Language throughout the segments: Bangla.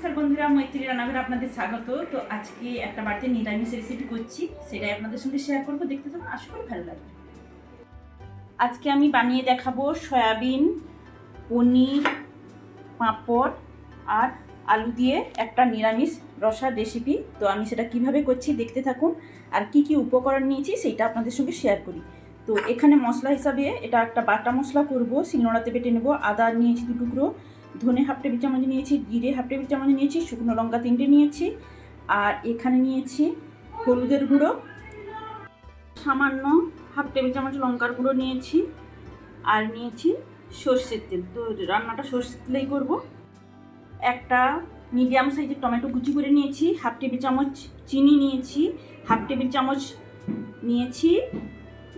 নমস্কার বন্ধুরা, মৈত্রী রান্নাঘরে আপনাদের স্বাগত। তো আজকে একটা বাড়িতে নিরামিষ রেসিপি করছি, সেটাই আপনাদের সঙ্গে শেয়ার করবো। দেখতে থাকুন, আশা করি ভালো লাগবে। আজকে আমি বানিয়ে দেখাবো সয়াবিন, পনির, পাঁপড় আর আলু দিয়ে একটা নিরামিষ রসার রেসিপি। তো আমি সেটা কিভাবে করছি দেখতে থাকুন, আর কি কি উপকরণ নিয়েছি সেটা আপনাদের সঙ্গে শেয়ার করি। তো এখানে মশলা হিসাবে এটা একটা বাটা মশলা করব, শিলনোড়াতে বেটে নেব। আদা নিয়েছি 2 টুকরো, ধনে হাফ টেবিল চামচ নিয়েছি, জিরে হাফ টেবিল চামচ নিয়েছি, শুকনো লঙ্কা 3টে নিয়েছি, আর এখানে নিয়েছি হলুদের গুঁড়ো সামান্য হাফ টেবিল চামচ, লঙ্কার গুঁড়ো নিয়েছি, আর নিয়েছি সর্ষের তেল। তো রান্নাটা সর্ষের তেলেই করব। একটা মিডিয়াম সাইজের টমেটো কুচি করে নিয়েছি, হাফ টেবিল চামচ চিনি নিয়েছি, হাফ টেবিল চামচ নিয়েছি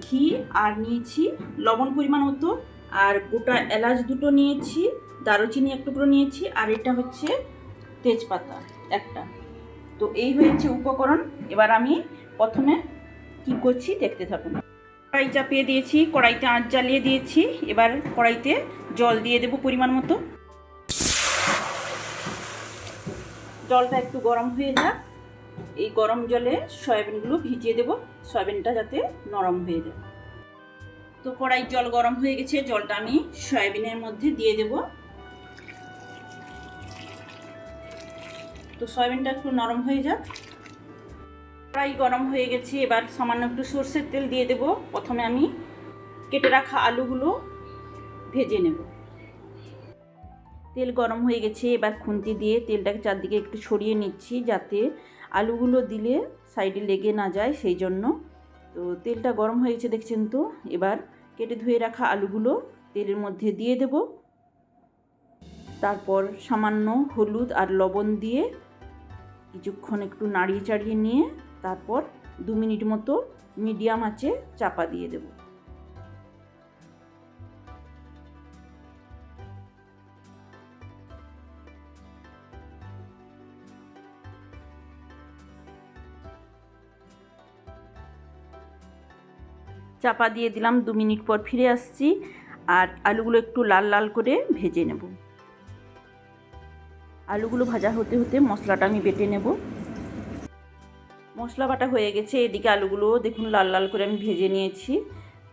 ঘি, আর নিয়েছি লবণ পরিমাণ মতো, আর গোটা এলাচ 2টো নিয়েছি, দারুচিনি 1 টুকরো নিয়েছি, আর এটা হচ্ছে তেজপাতা একটা। তো এই হয়েছে উপকরণ। এবার আমি প্রথমে কি করছি দেখতে থাকুন। কড়াই চাপিয়ে দিয়েছি, কড়াইতে আঁচ জ্বালিয়ে দিয়েছি। এবার কড়াইতে জল দিয়ে দেব পরিমাণ মতো। জলটা একটু গরম হয়ে যাক। এই গরম জলে সয়াবিনগুলো ভিজিয়ে দেব, সয়াবিনটা যাতে নরম হয়ে যায়। তো কড়াইর জল গরম হয়ে গেছে, জলটা আমি সয়াবিনের মধ্যে দিয়ে দেব। তো সয়াবিনটা একটু নরম হয়ে যাক। কড়াই গরম হয়ে গেছে, এবার সামান্য একটু সর্ষের তেল দিয়ে দেব। প্রথমে আমি কেটে রাখা আলুগুলো ভেজে নেব। তেল গরম হয়ে গেছে, এবার খুন্তি দিয়ে তেলটাকে চারদিকে একটু ছড়িয়ে নিচ্ছি, যাতে আলুগুলো দিলে সাইডে লেগে না যায়, সেই জন্য। তো তেলটা গরম হয়ে গেছে দেখছেন। তো এবার কেটে ধুয়ে রাখা আলুগুলো তেলের মধ্যে দিয়ে দেব। তারপর সামান্য হলুদ আর লবণ দিয়ে কিছুক্ষণ একটু নাড়িয়ে চাড়িয়ে নিয়ে তারপর 2 মিনিট মতো মিডিয়াম আঁচে চাপা দিয়ে দেব। চাপা দিয়ে দিলাম, 2 মিনিট পর ফিরে আসছি, আর আলুগুলো একটু লাল লাল করে ভেজে নেব। আলুগুলো ভাজা হতে হতে মশলাটা আমি বেটে নেব। মশলা বাটা হয়ে গেছে, এদিকে আলুগুলো দেখুন লাল লাল করে আমি ভেজে নিয়েছি।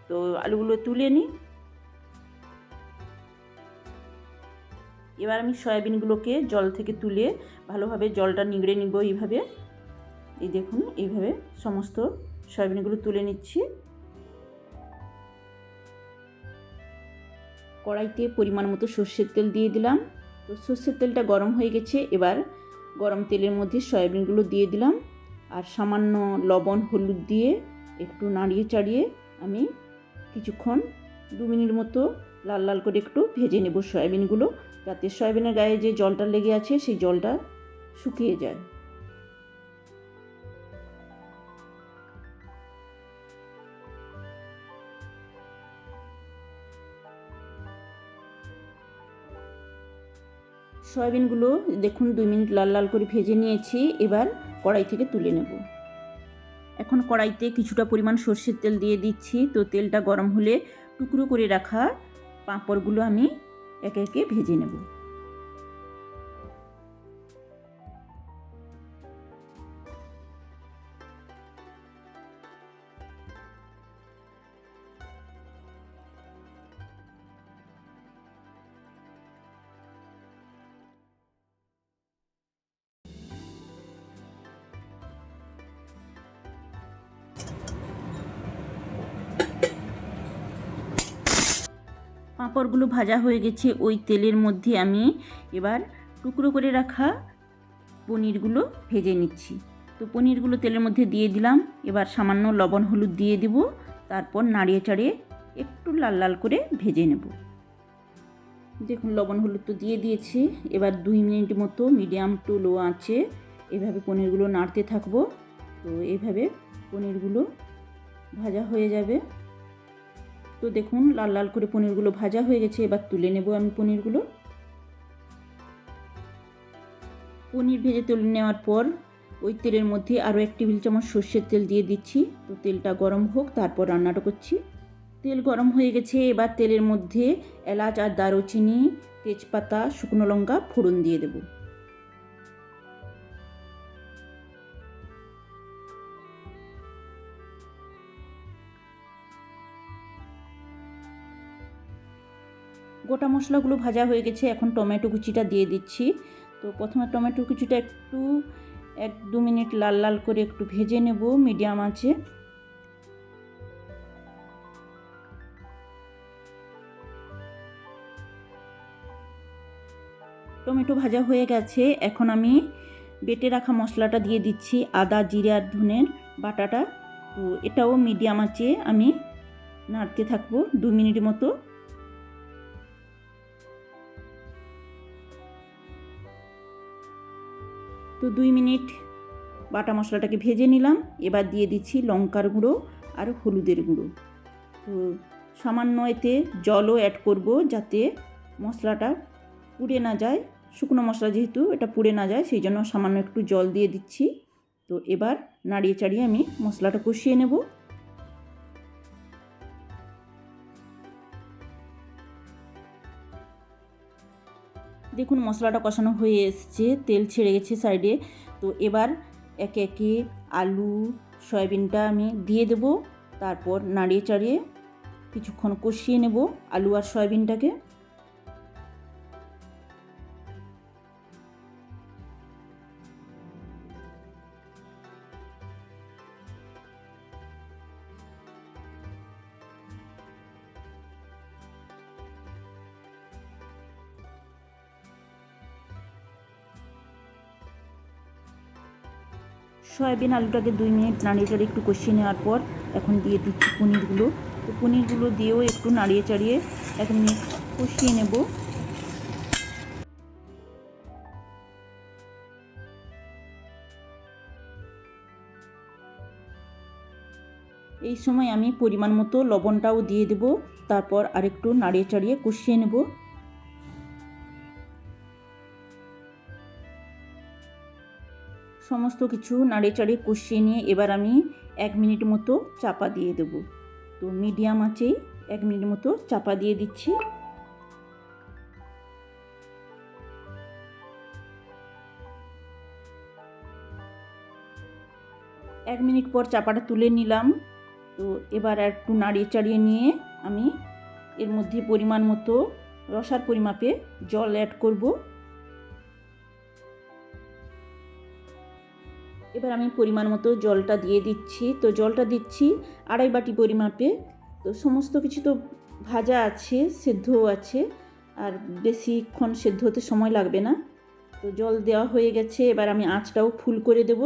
তো আলুগুলো তুলে নিই। এবার আমি সয়াবিনগুলোকে জল থেকে তুলে ভালোভাবে জলটা নিংড়ে নিব। এইভাবে, এই দেখুন এইভাবে সমস্ত সয়াবিনগুলো তুলে নিচ্ছি। কড়াইতে পরিমাণ মতো সর্ষের তেল দিয়ে দিলাম। তো সর্ষের তেলটা গরম হয়ে গেছে, এবার গরম তেলের মধ্যে সয়াবিনগুলো দিয়ে দিলাম, আর সামান্য লবণ হলুদ দিয়ে একটু নাড়িয়ে চাড়িয়ে আমি কিছুক্ষণ 2 মিনিট মতো লাল লাল করে একটু ভেজে নেব সয়াবিনগুলো, যাতে সয়াবিনের গায়ে যে জলটা লেগে আছে সেই জলটা শুকিয়ে যায়। সয়াবিনগুলো দেখুন 2 মিনিট লাল লাল করে ভেজে নিয়েছি। এবার কড়াই থেকে তুলে নেব। এখন কড়াইতে কিছুটা পরিমাণ সর্ষের তেল দিয়ে দিচ্ছি। তো তেলটা গরম হলে টুকরো করে রাখা পাঁপড়গুলো আমি একে একে ভেজে নেব। পাঁপড়গুলো ভাজা হয়ে গেছে, ওই তেলের মধ্যে আমি এবার টুকরো করে রাখা পনিরগুলো ভেজে নিচ্ছি। তো পনিরগুলো তেলের মধ্যে দিয়ে দিলাম। এবার সামান্য লবণ হলুদ দিয়ে দেব, তারপর নাড়িয়ে চাড়িয়ে একটু লাল লাল করে ভেজে নেব। দেখুন লবণ হলুদ তো দিয়ে দিয়েছি। এবার 2 মিনিট মতো মিডিয়াম টু লো আঁচে এভাবে পনিরগুলো নাড়তে থাকবো। তো এইভাবে পনিরগুলো ভাজা হয়ে যাবে। তো দেখুন লাল লাল করে পনিরগুলো ভাজা হয়ে গেছে, এবার তুলে নেব আমি পনিরগুলো। পনির ভেজে তুলে নেওয়ার পর ওই তেলের মধ্যে আরও 1 টেবিল চামচ সর্ষের তেল দিয়ে দিচ্ছি। তো তেলটা গরম হোক, তারপর রান্নাটা করছি। তেল গরম হয়ে গেছে, এবার তেলের মধ্যে এলাচ আর দারুচিনি, তেজপাতা, শুকনো লঙ্কা ফোড়ন দিয়ে দেব। গোটা মশলাগুলো ভাজা হয়ে গেছে, এখন টমেটো কুচিটা দিয়ে দিচ্ছি। তো প্রথমে টমেটো কুচিটা একটু 1-2 মিনিট লাল লাল করে একটু ভেজে নেব মিডিয়াম আঁচে। টমেটো ভাজা হয়ে গেছে, এখন আমি বেটে রাখা মশলাটা দিয়ে দিচ্ছি, আদা জিরে আর ধনের বাটাটা। তো এটাও মিডিয়াম আঁচে আমি নাড়তে থাকবো 2 মিনিট মতো। তো 2 মিনিট বাটা মশলাটাকে ভেজে নিলাম। এবার দিয়ে দিচ্ছি লঙ্কার গুঁড়ো আর হলুদের গুঁড়ো। তো সামান্য এতে জলও অ্যাড করব যাতে মশলাটা পুড়ে না যায়, শুকনো মশলা যেহেতু এটা পুড়ে না যায়, সেই জন্য সামান্য একটু জল দিয়ে দিচ্ছি। তো এবার নাড়িয়ে চাড়িয়ে আমি মশলাটা কষিয়ে নেব। দেখুন মশলাটা কষানো হয়ে এসছে, তেল ছেড়ে গেছে সাইডে। তো এবার একে একে আলু সয়াবিনটা আমি দিয়ে দেব, তারপর নাড়িয়ে চাড়িয়ে কিছুক্ষণ কষিয়ে নেব আলু আর সয়াবিনটাকে। সয়াবিন আলুটাকে 2 মিনিট নাড়িয়ে চাড়িয়ে একটু কষিয়ে নেওয়ার পর এখন দিয়ে দিচ্ছি পনিরগুলো। তো পনিরগুলো দিয়েও একটু নাড়িয়ে চাড়িয়ে 1 মিনিট কষিয়ে নেব। এই সময় আমি পরিমাণ মতো লবণটাও দিয়ে দেব, তারপর আরেকটু নাড়িয়ে চাড়িয়ে কষিয়ে নেব। সমস্ত কিছু নাড়িয়ে চাড়িয়ে কষিয়ে নিয়ে এবার আমি 1 মিনিট মতো চাপা দিয়ে দেব। তো মিডিয়াম আঁচেই 1 মিনিট মতো চাপা দিয়ে দিচ্ছি। এক মিনিট পর চাপাটা তুলে নিলাম। তো এবার একটু নাড়িয়ে চাড়িয়ে নিয়ে আমি এর মধ্যে পরিমাণ মতো রসার পরিমাপে জল অ্যাড করব। এবার আমি পরিমাণ মতো জলটা দিয়ে দিচ্ছি। তো জলটা দিচ্ছি 2.5 বাটি পরিমাপে। তো সমস্ত কিছু তো ভাজা আছে, সেদ্ধও আছে, আর বেশিক্ষণ সেদ্ধ হতে সময় লাগবে না। তো জল দেওয়া হয়ে গেছে, এবার আমি আঁচটাও ফুল করে দেব।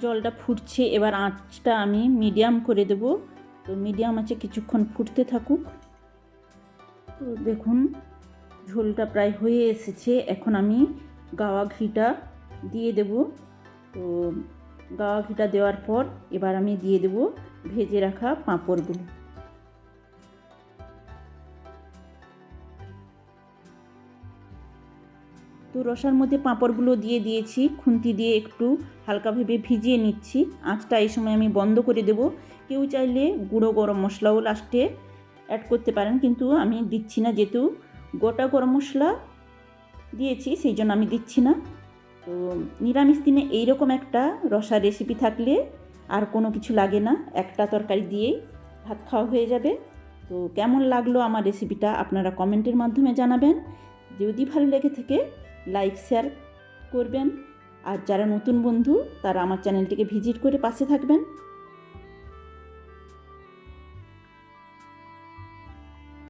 জলটা ফুটছে, এবার আঁচটা আমি মিডিয়াম করে দেব। তো মিডিয়াম আঁচে কিছুক্ষণ ফুটতে থাকুক। তো দেখুন ঝোলটা প্রায় হয়ে এসেছে, এখন আমি গাওয়া ঘিটা দিয়ে দেব। তো গাওয়া ঘিটা দেওয়ার পর এবার আমি দিয়ে দেব ভেজে রাখা পাঁপড়গুলো। তো রসার মধ্যে পাঁপড়গুলো দিয়ে দিয়েছি, খুন্তি দিয়ে একটু হালকাভাবে ভিজিয়ে নিচ্ছি। আঁচটা এই সময় আমি বন্ধ করে দেব। কেউ চাইলে গুঁড়ো গরম মশলাও লাস্টে অ্যাড করতে পারেন, কিন্তু আমি দিচ্ছি না, যেহেতু গোটা গরম মশলা দিয়েছি সেই জন্য আমি দিচ্ছি না। তো নিরামিষ দিনে এইরকম একটা রসার রেসিপি থাকলে আর কোনো কিছু লাগে না, একটা তরকারি দিয়েই ভাত খাওয়া হয়ে যাবে। তো কেমন লাগলো আমার রেসিপিটা আপনারা কমেন্টের মাধ্যমে জানাবেন। যদি ভালো লেগে থাকে লাইক শেয়ার করবেন, আর যারা নতুন বন্ধু তারা আমার চ্যানেলটিকে ভিজিট করে পাশে থাকবেন।